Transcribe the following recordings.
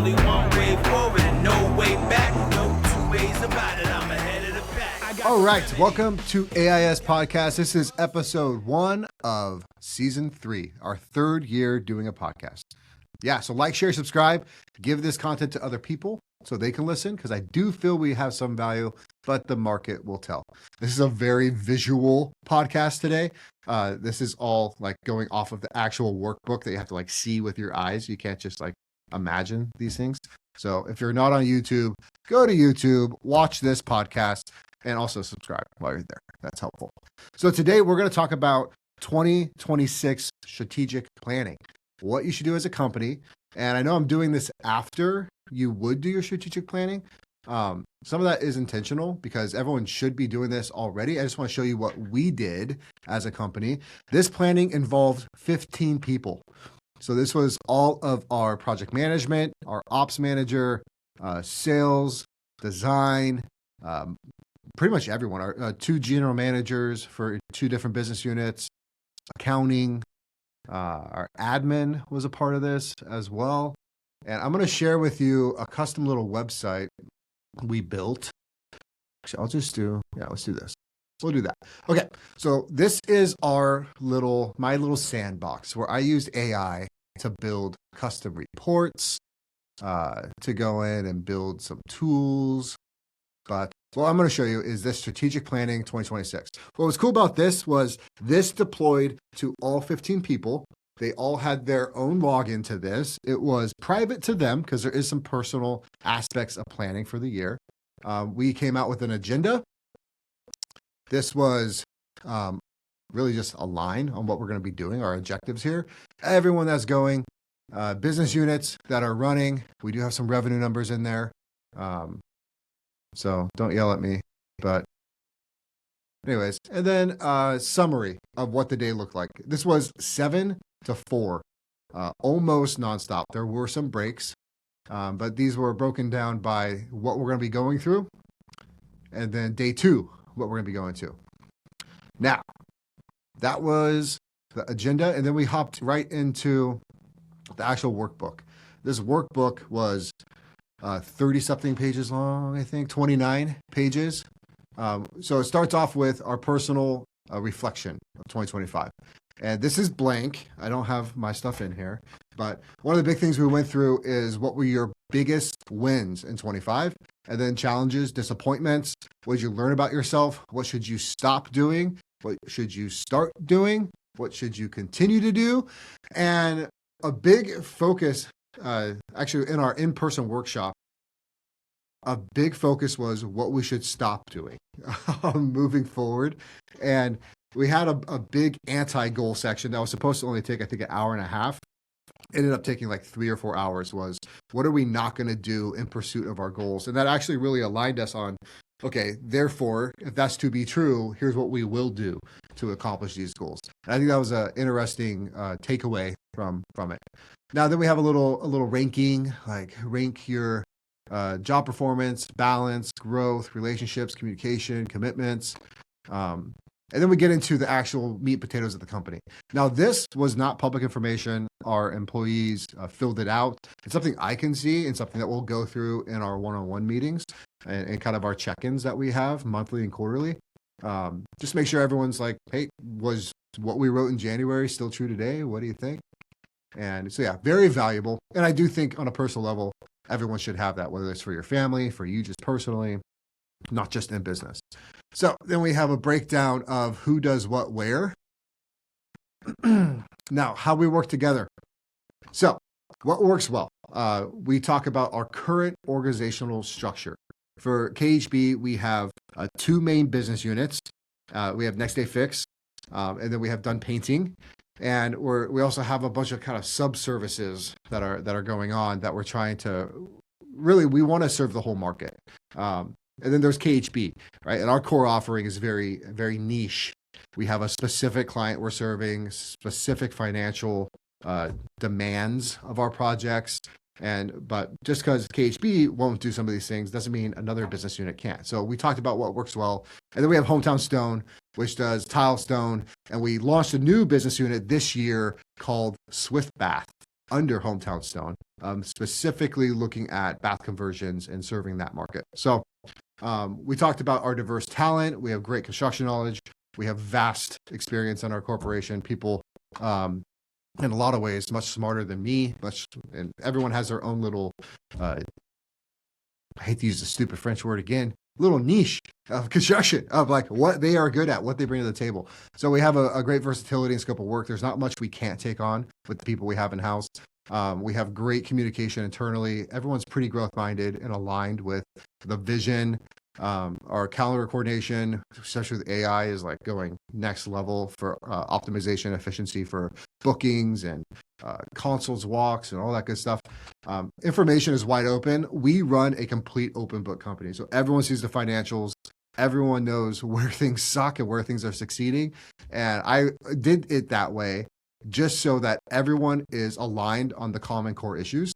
only one way forward and no way back. No two ways about it. I'm ahead of the pack. All right, welcome to AIS Podcast. This is episode 1 of season 3, our third year doing a podcast. Yeah, so like, share, subscribe, give this content to other people so they can listen, because I do feel we have some value, but the market will tell. This is a very visual podcast today. This is all like going off of the actual workbook that you have to like see with your eyes. You can't just like imagine these things. So if you're not on YouTube, go to YouTube, watch this podcast, and also subscribe while you're there. That's helpful. So today we're going to talk about 2026 strategic planning, what you should do as a company. And I know I'm doing this after you would do your strategic planning. Some of that is intentional because everyone should be doing this already. I just want to show you what we did as a company. This planning involved 15 people. So this was all of our project management, our ops manager, sales, design, pretty much everyone. Our 2 general managers for 2 different business units, accounting, our admin was a part of this as well. And I'm going to share with you a custom little website we built. Actually, let's do this. We'll do that. Okay. So this is my little sandbox where I used AI to build custom reports, to go in and build some tools. But what I'm going to show you is this strategic planning 2026. What was cool about this was this deployed to all 15 people. They all had their own login to this. It was private to them because there is some personal aspects of planning for the year. We came out with an agenda. This was really just a line on what we're going to be doing, our objectives here. Everyone that's going, business units that are running. We do have some revenue numbers in there. So don't yell at me, but anyways, and then summary of what the day looked like. This was 7 to 4, almost nonstop. There were some breaks, but these were broken down by what we're going to be going through. And then day 2, what we're going to be going to. Now, that was the agenda. And then we hopped right into the actual workbook. This workbook was 30-something pages long, I think, 29 pages. So it starts off with our personal reflection of 2025. And this is blank. I don't have my stuff in here. But one of the big things we went through is what were your biggest wins in 25? And then challenges, disappointments. What did you learn about yourself? What should you stop doing? What should you start doing? What should you continue to do? And a big focus, actually in our in-person workshop, a big focus was what we should stop doing moving forward. And we had a big anti-goal section that was supposed to only take, I think, an hour and a half. Ended up taking like 3 or 4 hours. Was what are we not going to do in pursuit of our goals? And that actually really aligned us on, okay, therefore, if that's to be true, here's what we will do to accomplish these goals. And I think that was an interesting takeaway from it. Now, then we have a little ranking, like rank your job performance, balance, growth, relationships, communication, commitments. And then we get into the actual meat and potatoes of the company. Now, this was not public information. Our employees filled it out. It's something I can see and something that we'll go through in our one-on-one meetings and kind of our check-ins that we have monthly and quarterly. Just make sure everyone's like, hey, was what we wrote in January still true today? What do you think? And so, yeah, very valuable. And I do think on a personal level, everyone should have that, whether it's for your family, for you just personally, not just in business. So then we have a breakdown of who does what where. Now, how we work together. So what works well? We talk about our current organizational structure. For KHB, we have 2 main business units. We have Next Day Fix, and then we have Done Painting. And we also have a bunch of kind of sub-services that are going on that we're trying to really, we want to serve the whole market. And then there's KHB, right? And our core offering is very, very niche. We have a specific client we're serving, specific financial demands of our projects. But just because KHB won't do some of these things doesn't mean another business unit can't. So we talked about what works well. And then we have Hometown Stone, which does tile stone. And we launched a new business unit this year called Swift Bath. under hometown stone, specifically looking at bath conversions and serving that market. So we talked about our diverse talent. We have great construction knowledge. We have vast experience in our corporation. People, in a lot of ways, much smarter than me. And everyone has their own little, I hate to use the stupid French word again, little niche of construction, of like what they are good at, what they bring to the table. So we have a great versatility and scope of work. There's not much we can't take on with the people we have in house. We have great communication internally. Everyone's pretty growth minded and aligned with the vision. Our calendar coordination, especially with AI, is like going next level for optimization, efficiency for bookings and consults, walks, and all that good stuff. Information is wide open. We run a complete open book company. So everyone sees the financials. Everyone knows where things suck and where things are succeeding. And I did it that way just so that everyone is aligned on the common core issues.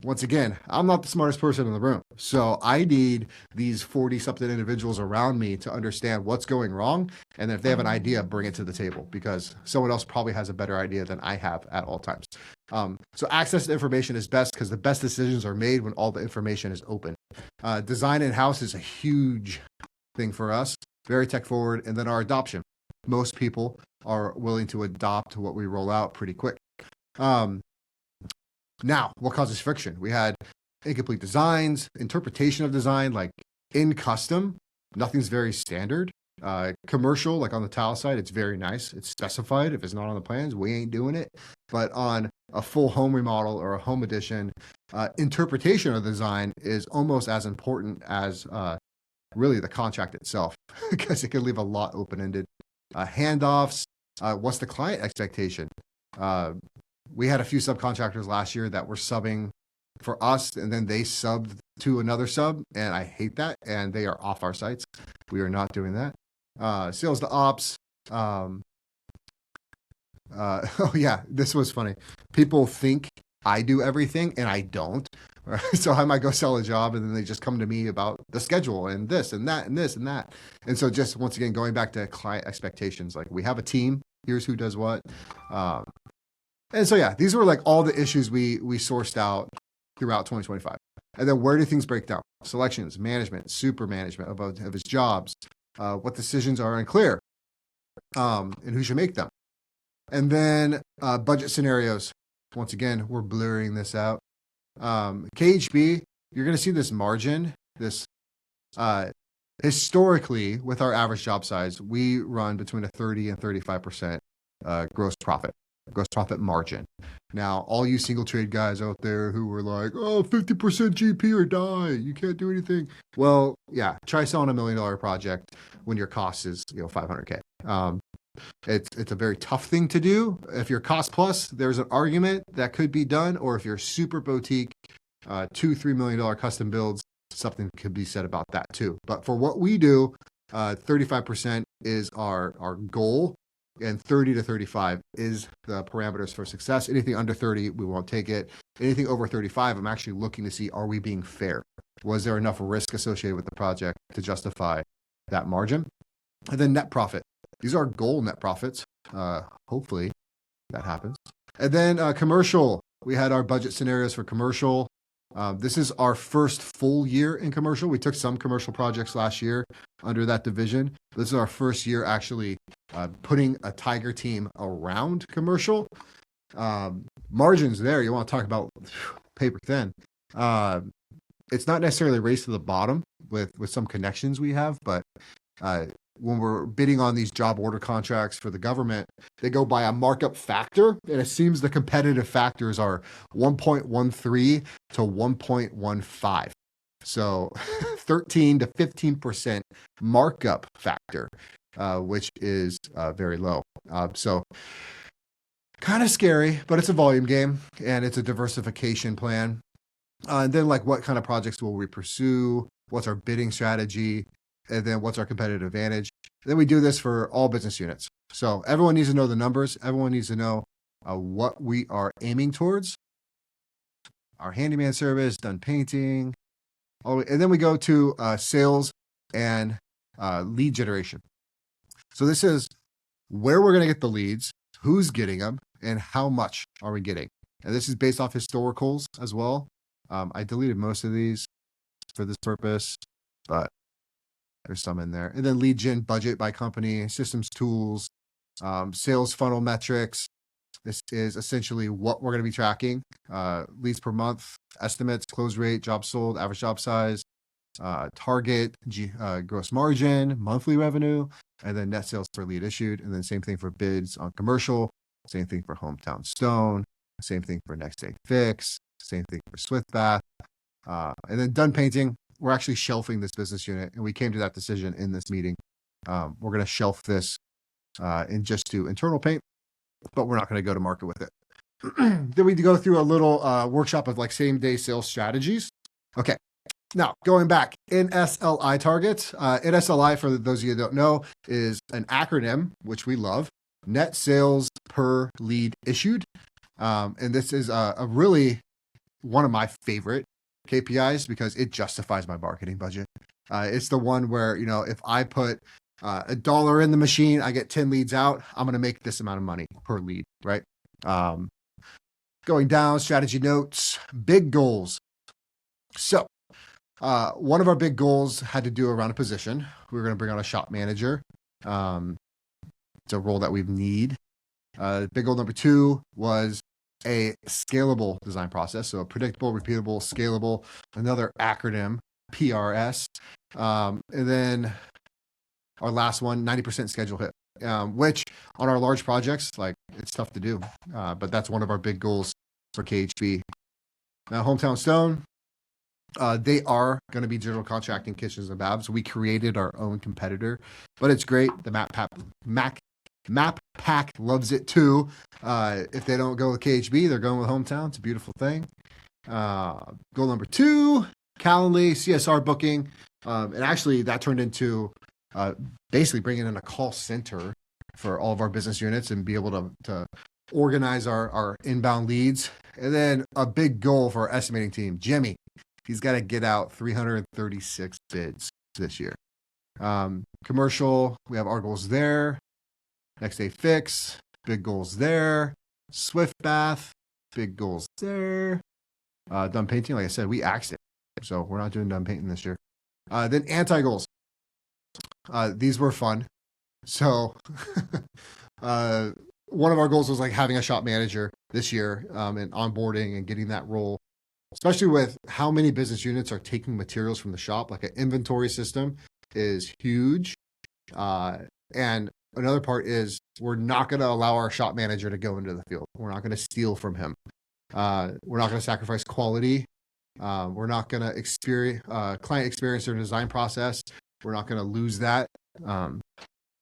Once again, I'm not the smartest person in the room. So I need these 40-something individuals around me to understand what's going wrong. And then if they have an idea, bring it to the table, because someone else probably has a better idea than I have at all times. So access to information is best because the best decisions are made when all the information is open. Design in-house is a huge thing for us, very tech forward. And then our adoption. Most people are willing to adopt what we roll out pretty quick. Now, what causes friction? We had incomplete designs, interpretation of design, like in custom, nothing's very standard. Commercial, like on the tile side, it's very nice. It's specified. If it's not on the plans, we ain't doing it. But on a full home remodel or a home addition, interpretation of the design is almost as important as really the contract itself, because it can leave a lot open-ended. Handoffs, what's the client expectation? We had a few subcontractors last year that were subbing for us, and then they subbed to another sub, and I hate that, and they are off our sites. We are not doing that. Sales to ops. Oh yeah, this was funny. People think I do everything, and I don't. So I might go sell a job, and then they just come to me about the schedule and this and that and this and that. And so just once again, going back to client expectations, like we have a team. Here's who does what. And so, yeah, these were like all the issues we sourced out throughout 2025. And then where do things break down? Selections, management, super management of his jobs, what decisions are unclear, and who should make them. And then budget scenarios. Once again, we're blurring this out. KHB, you're going to see this margin, this historically with our average job size, we run between a 30 and 35% gross profit margin. Now, all you single trade guys out there who were like, oh, 50% GP or die, you can't do anything. Well, yeah, try selling $1 million project when your cost is, $500K. It's a very tough thing to do. If you're cost plus, there's an argument that could be done, or if you're super boutique, $2-3 million custom builds, something could be said about that too. But for what we do, 35% is our goal. And 30 to 35 is the parameters for success. Anything under 30, we won't take it. Anything over 35, I'm actually looking to see, are we being fair? Was there enough risk associated with the project to justify that margin? And then net profit. These are goal net profits. Hopefully that happens. And then commercial. We had our budget scenarios for commercial. This is our first full year in commercial. We took some commercial projects last year under that division. This is our first year actually putting a Tiger team around commercial. Margins there, you want to talk about paper thin. It's not necessarily a race to the bottom with some connections we have, but when we're bidding on these job order contracts for the government, they go by a markup factor, and it seems the competitive factors are 1.13 to 1.15. So 13 to 15% markup factor, which is very low. So kind of scary, but it's a volume game, and it's a diversification plan. And then like what kind of projects will we pursue? What's our bidding strategy? And then what's our competitive advantage? Then we do this for all business units. So everyone needs to know the numbers. Everyone needs to know what we are aiming towards. Our handyman service, done painting. And then we go to sales and lead generation. So this is where we're going to get the leads, who's getting them, and how much are we getting. And this is based off historicals as well. I deleted most of these for this purpose, but there's some in there. And then lead gen budget by company, systems tools, sales funnel metrics. This is essentially what we're going to be tracking. Leads per month, estimates, close rate, job sold, average job size, target, gross margin, monthly revenue, and then net sales per lead issued. And then same thing for bids on commercial, same thing for Hometown Stone, same thing for Next Day Fix, same thing for Swift Bath. And then done painting, we're actually shelving this business unit, and we came to that decision in this meeting. We're going to shelf this and just do internal paint, but we're not going to go to market with it. Then we go through a little workshop of like same day sales strategies. Okay. Now, going back, NSLI targets. NSLI, for those of you that don't know, is an acronym, which we love, net sales per lead issued. And this is a really one of my favorite KPIs because it justifies my marketing budget. It's the one where, you know, if I put $1 in the machine, I get 10 leads out, I'm going to make this amount of money per lead, right? Going down, strategy notes, big goals. So one of our big goals had to do around a position. We were going to bring on a shop manager. It's a role that we need. Big goal number 2 was a scalable design process. So a predictable, repeatable, scalable, another acronym, PRS. And then our last one, 90% schedule hit, which on our large projects, like it's tough to do. But that's one of our big goals for KHB. Now, Hometown Stone, they are going to be general contracting kitchens and baths. We created our own competitor, but it's great. The Map Pack loves it too. If they don't go with KHB, they're going with Hometown. It's a beautiful thing. Goal number 2, Calendly, CSR booking. And actually that turned into basically bringing in a call center for all of our business units and be able to organize our inbound leads. And then a big goal for our estimating team, Jimmy. He's got to get out 336 bids this year. Commercial, we have our goals there. Next Day Fix, big goals there. Swift Bath, big goals there. Done painting, like I said, we axed it. So we're not doing done painting this year. Then anti-goals. These were fun. So one of our goals was like having a shop manager this year and onboarding and getting that role, especially with how many business units are taking materials from the shop. Like an inventory system is huge. And another part is we're not going to allow our shop manager to go into the field. We're not going to steal from him. We're not going to sacrifice quality. We're not going to client experience or design process. We're not going to lose that.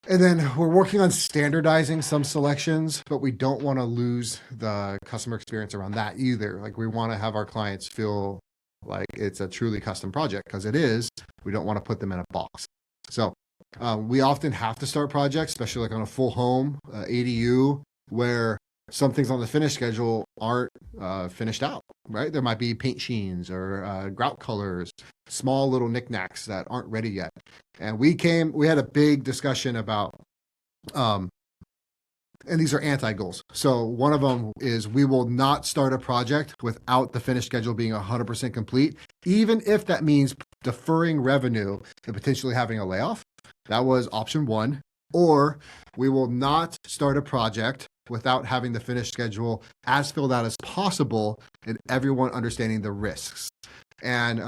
And then we're working on standardizing some selections, but we don't want to lose the customer experience around that either. Like we want to have our clients feel like it's a truly custom project because it is. We don't want to put them in a box. So we often have to start projects, especially like on a full home ADU, where some things on the finish schedule aren't finished out, right? There might be paint sheens or grout colors, small little knickknacks that aren't ready yet. And we had a big discussion about, and these are anti-goals. So one of them is we will not start a project without the finish schedule being 100% complete, even if that means deferring revenue and potentially having a layoff. That was option 1. Or we will not start a project without having the finished schedule as filled out as possible and everyone understanding the risks. And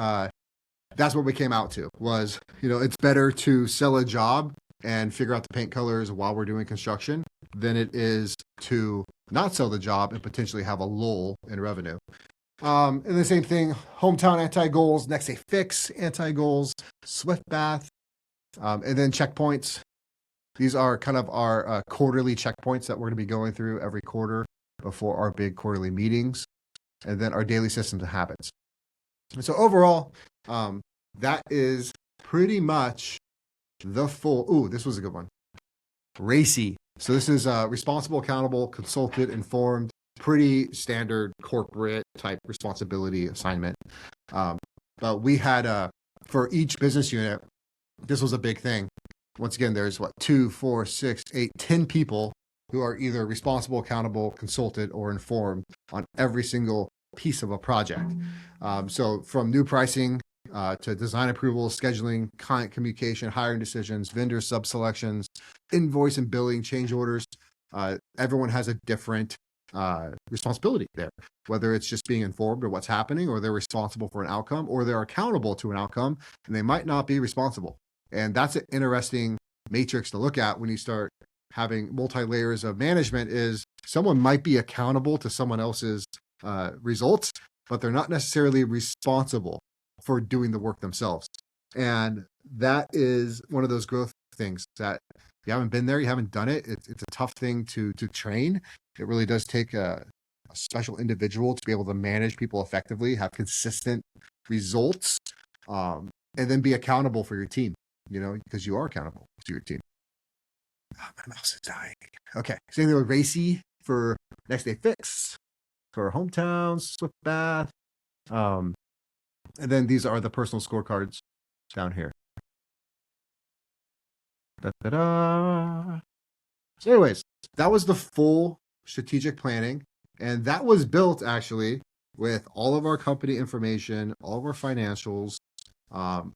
that's what we came out to was, it's better to sell a job and figure out the paint colors while we're doing construction than it is to not sell the job and potentially have a lull in revenue. And the same thing, Hometown anti-goals, Next Day Fix anti-goals, Swift Bath, and then checkpoints. These are kind of our quarterly checkpoints that we're going to be going through every quarter before our big quarterly meetings, and then our daily systems and habits. And so overall, that is pretty much the full, this was a good one. RACI. So this is responsible, accountable, consulted, informed, pretty standard corporate type responsibility assignment. But we had, for each business unit, this was a big thing. Once again, there's 2, 4, 6, 8, 10 people who are either responsible, accountable, consulted, or informed on every single piece of a project. So from new pricing to design approvals, scheduling, client communication, hiring decisions, vendor sub-selections, invoice and billing, change orders, everyone has a different responsibility there, whether it's just being informed of what's happening, or they're responsible for an outcome, or they're accountable to an outcome, and they might not be responsible. And that's an interesting matrix to look at when you start having multi-layers of management. Is someone might be accountable to someone else's results, but they're not necessarily responsible for doing the work themselves. And that is one of those growth things that you haven't been there, you haven't done it. It's a tough thing to train. It really does take a special individual to be able to manage people effectively, have consistent results, and then be accountable for your team, because you are accountable to your team. Oh, my mouse is dying. Okay. Same thing with Racy for next day fix, for hometowns, Swift Bath. And then these are the personal scorecards down here. Da-da-da. So anyways, that was the full strategic planning. And that was built actually with all of our company information, all of our financials,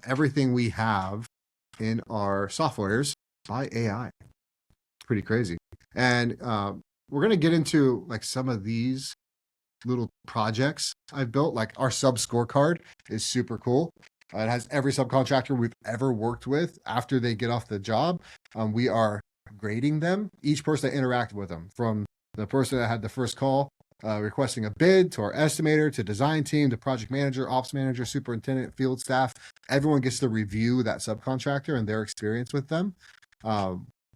everything we have in our softwares by AI. Pretty crazy. And we're going to get into like some of these little projects I've built. Like our sub scorecard is super cool. It has every subcontractor we've ever worked with. After they get off the job, we are grading them, each person that interacted with them, from the person that had the first call requesting a bid, to our estimator, to design team, to project manager, ops manager, superintendent, field staff. Everyone gets to review that subcontractor and their experience with them.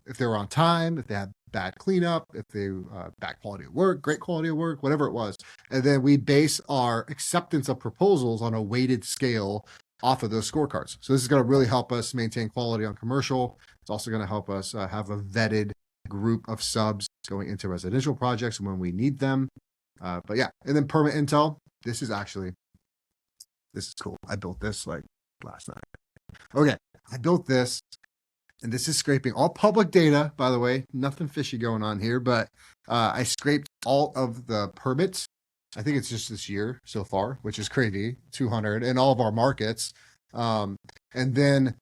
If they were on time, if they had bad cleanup, if they bad quality of work, great quality of work, whatever it was. And then we base our acceptance of proposals on a weighted scale off of those scorecards. So this is going to really help us maintain quality on commercial. It's also going to help us have a vetted group of subs going into residential projects when we need them. But yeah, and then permit intel. This is cool. I built this like last night. Okay, I built this. And this is scraping all public data, by the way, nothing fishy going on here, but I scraped all of the permits. I think it's just this year so far, which is crazy, 200 in all of our markets. And then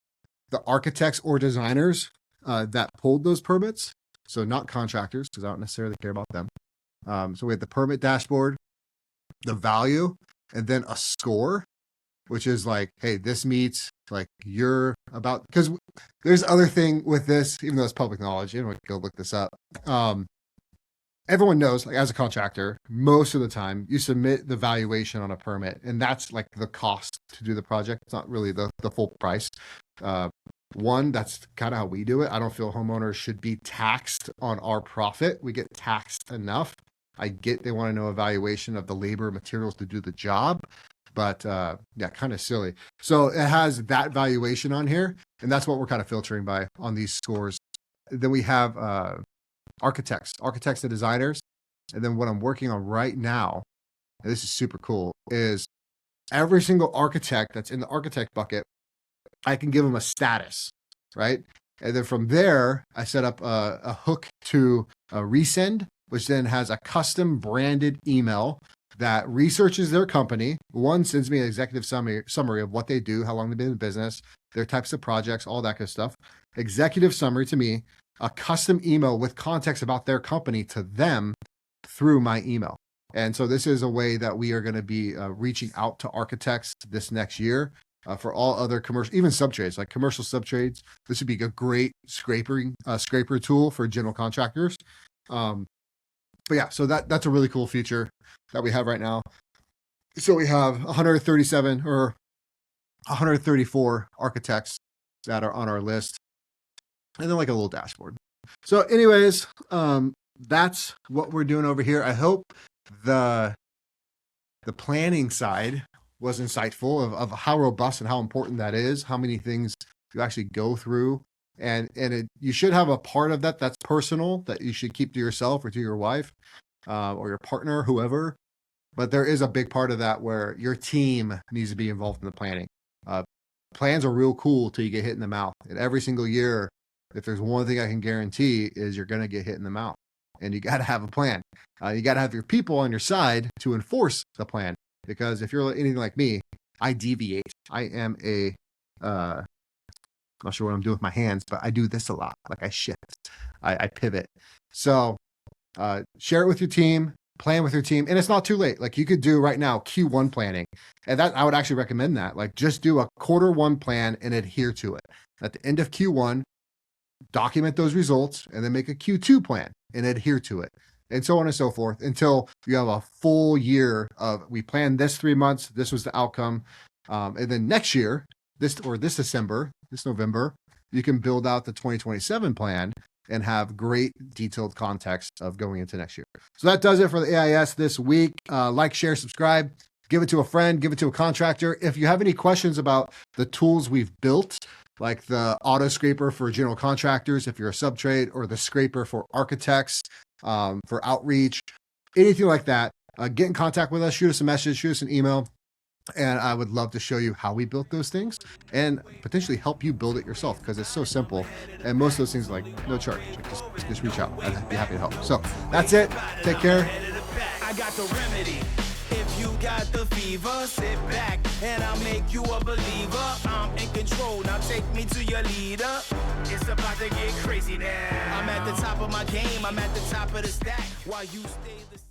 the architects or designers that pulled those permits, so not contractors, because I don't necessarily care about them. So we had the permit dashboard, the value, and then a score, which is like, hey, this meets like you're about, because there's other thing with this, even though it's public knowledge, you know, go look this up. Everyone knows, like as a contractor, most of the time you submit the valuation on a permit, and that's like the cost to do the project. It's not really the full price. One, that's kind of how we do it. I don't feel homeowners should be taxed on our profit. We get taxed enough. I get they want to know a valuation of the labor materials to do the job, but yeah, kind of silly. So it has that valuation on here, and that's what we're kind of filtering by on these scores. Then we have architects and designers. And then what I'm working on right now, and this is super cool, is every single architect that's in the architect bucket, I can give them a status, right? And then from there, I set up a hook to a resend, which then has a custom branded email that researches their company. One sends me an executive summary of what they do, how long they've been in business, their types of projects, all that good stuff. Executive summary to me, a custom email with context about their company to them through my email. And so this is a way that we are going to be reaching out to architects this next year. For all other commercial, even subtrades, like commercial subtrades, this would be a great scraper tool for general contractors. But yeah, so that's a really cool feature that we have right now. So we have 137 or 134 architects that are on our list, and then like a little dashboard. So anyways, that's what we're doing over here. I hope the planning side was insightful of how robust and how important that is, how many things you actually go through. And you should have a part of that that's personal, that you should keep to yourself or to your wife or your partner, whoever. But there is a big part of that where your team needs to be involved in the planning. Plans are real cool till you get hit in the mouth. And every single year, if there's one thing I can guarantee, is you're going to get hit in the mouth. and you got to have a plan. You got to have your people on your side to enforce the plan. Because if you're anything like me, I deviate. I am I'm not sure what I'm doing with my hands, but I do this a lot. Like I shift, I pivot. So share it with your team, plan with your team, and it's not too late. Like you could do right now Q1 planning, and that I would actually recommend that. Like just do a Q1 plan and adhere to it. At the end of Q1, document those results, and then make a Q2 plan and adhere to it, and so on and so forth until you have a full year of we planned this 3 months. This was the outcome, and then next year, this December, this November, you can build out the 2027 plan and have great detailed context of going into next year. So that does it for the AIS this week. Like, share, subscribe, give it to a friend, give it to a contractor. If you have any questions about the tools we've built, like the auto scraper for general contractors, if you're a sub-trade, or the scraper for architects, for outreach, anything like that, get in contact with us, shoot us a message, shoot us an email. And I would love to show you how we built those things and potentially help you build it yourself, because it's so simple. And most of those things are like no charge. Like just reach out. I'd be happy to help. So that's it. Take care. I got the remedy. If you got the fever, sit back and I'll make you a believer. I'm in control. Now take me to your leader. It's about to get crazy now. I'm at the top of my game. I'm at the top of the stack while you stay the same.